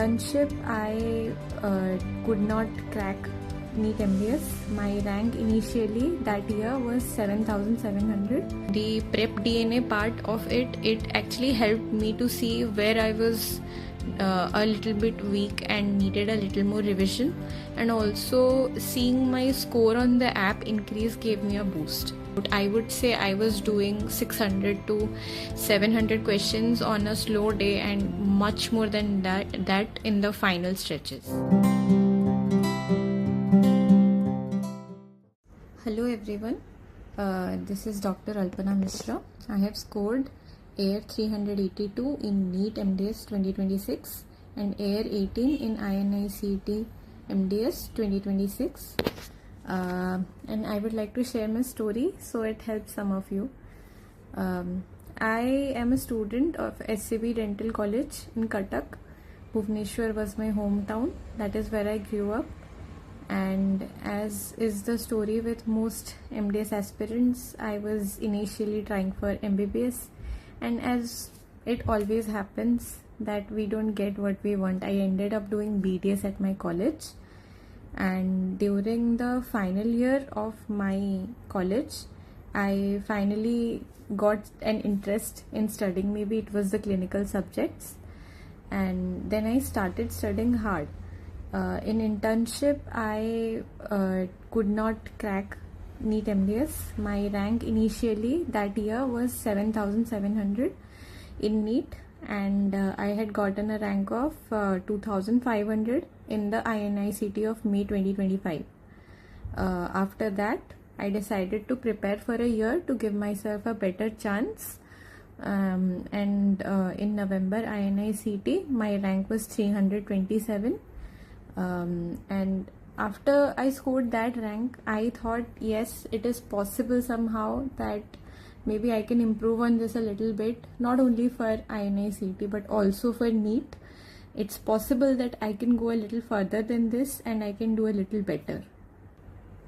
internship, I could not crack NEET MDS. My rank initially that year was 7,700. The prep DNA part of it actually helped me to see where I was a little bit weak and needed a little more revision, and also seeing my score on the app increase gave me a boost. I would say I was doing 600 to 700 questions on a slow day and much more than that in the final stretches. Hello everyone, this is Dr. Alpana Mishra. I have scored AIR 382 in NEET MDS 2026 and AIR 18 in INICET MDS 2026. And I would like to share my story so it helps some of you. I am a student of SCB Dental College in Cuttack. Bhubaneswar was my hometown. That is where I grew up. And as is the story with most MDS aspirants, I was initially trying for MBBS. And as it always happens that we don't get what we want, I ended up doing BDS at my college. And during the final year of my college, I finally got an interest in studying. Maybe it was the clinical subjects, and then I started studying hard. In internship, I could not crack NEET MDS. My rank initially that year was 7,700 in NEET, and I had gotten a rank of 2,500 in the INICET of May 2025. After that, I decided to prepare for a year to give myself a better chance. And in November INICET, my rank was 327. And after I scored that rank, I thought, yes, it is possible somehow that maybe I can improve on this a little bit, not only for INICET but also for NEET. It's possible that I can go a little further than this and I can do a little better.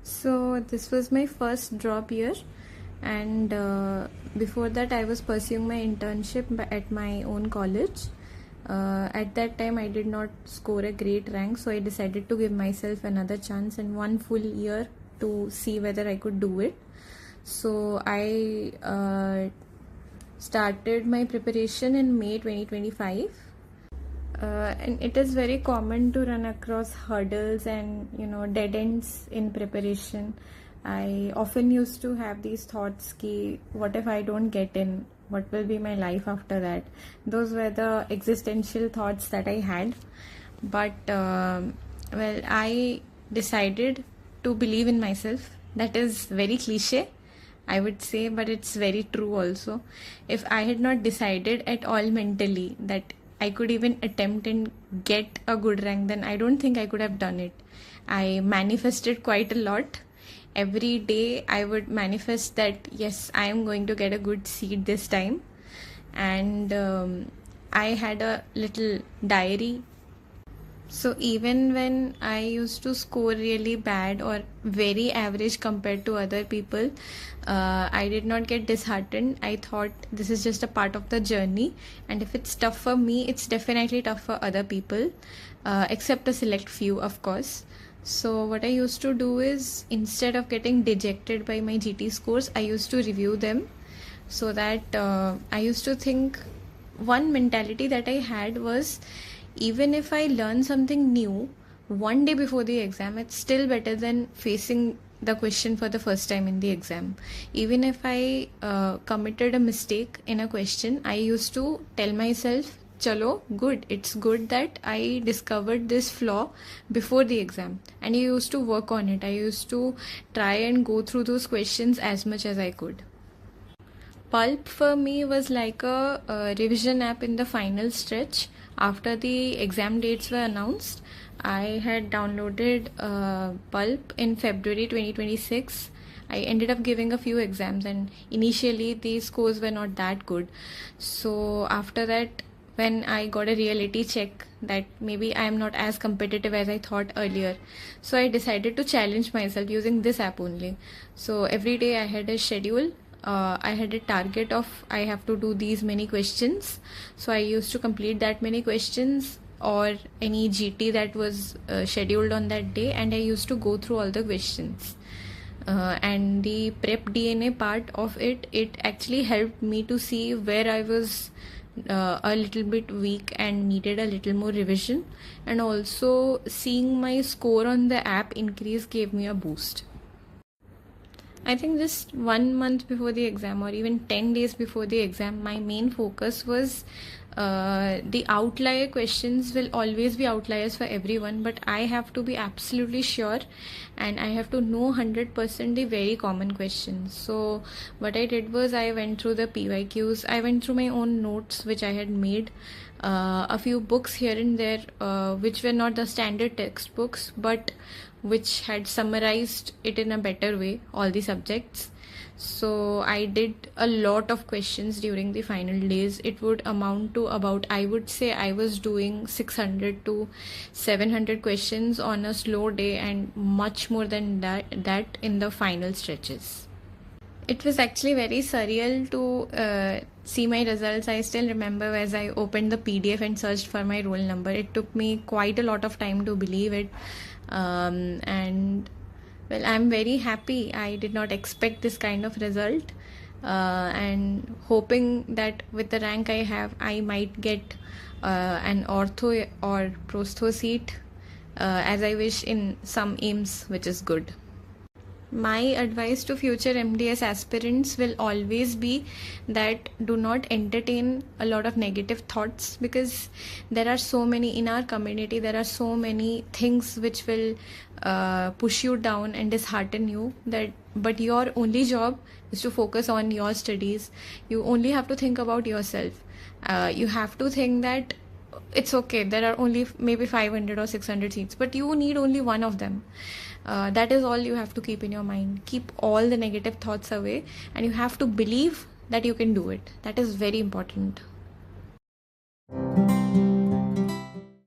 So this was my first drop year, and before that I was pursuing my internship at my own college. At that time I did not score a great rank, so I decided to give myself another chance and one full year to see whether I could do it. So I started my preparation in May 2025. And it is very common to run across hurdles and dead ends in preparation. I often used to have these thoughts ki what if I don't get in, what will be my life after that. Those were the existential thoughts that I had. But well, I decided to believe in myself. That is very cliche, I would say, but it's very true also. If I had not decided at all mentally that I could even attempt and get a good rank, then I don't think I could have done it. I manifested quite a lot. Every day I would manifest that yes, I am going to get a good seat this time. And I had a little diary. So even when I used to score really bad or very average compared to other people, I did not get disheartened. I thought this is just a part of the journey, and if it's tough for me, it's definitely tough for other people, except a select few, of course. So what I used to do is, instead of getting dejected by my GT scores, I used to review them. So that I used to think, one mentality that I had was, even if I learn something new one day before the exam, it's still better than facing the question for the first time in the exam. Even if I committed a mistake in a question, I used to tell myself, chalo, good, it's good that I discovered this flaw before the exam. And I used to work on it. I used to try and go through those questions as much as I could. PULP for me was like a revision app in the final stretch. After the exam dates were announced, I had downloaded PULP in February 2026. I ended up giving a few exams, and initially the scores were not that good. So after that, when I got a reality check that maybe I am not as competitive as I thought earlier, so I decided to challenge myself using this app only. So every day I had a schedule. I had a target of I have to do these many questions. So I used to complete that many questions or any GT that was scheduled on that day, and I used to go through all the questions. And the prep DNA part of it actually helped me to see where I was a little bit weak and needed a little more revision, and also seeing my score on the app increase gave me a boost. I think just 1 month before the exam, or even 10 days before the exam, my main focus was the outlier questions will always be outliers for everyone, but I have to be absolutely sure and I have to know 100% the very common questions. So what I did was I went through the PYQs, I went through my own notes which I had made, a few books here and there which were not the standard textbooks but which had summarized it in a better way, all the subjects. So I did a lot of questions during the final days. It would amount to about, I would say I was doing 600 to 700 questions on a slow day, and much more than that in the final stretches. It was actually very surreal to see my results. I still remember as I opened the PDF and searched for my roll number. It took me quite a lot of time to believe it. And well, I'm very happy. I did not expect this kind of result, and hoping that with the rank I have, I might get an ortho or prostho seat, as I wish in some aims, which is good. My advice to future MDS aspirants will always be that do not entertain a lot of negative thoughts, because there are so many in our community, there are so many things which will push you down and dishearten you, but your only job is to focus on your studies. You only have to think about yourself. You have to think that it's okay, there are only maybe 500 or 600 seats, but you need only one of them. That is all you have to keep in your mind. Keep all the negative thoughts away, and you have to believe that you can do it. That is very important.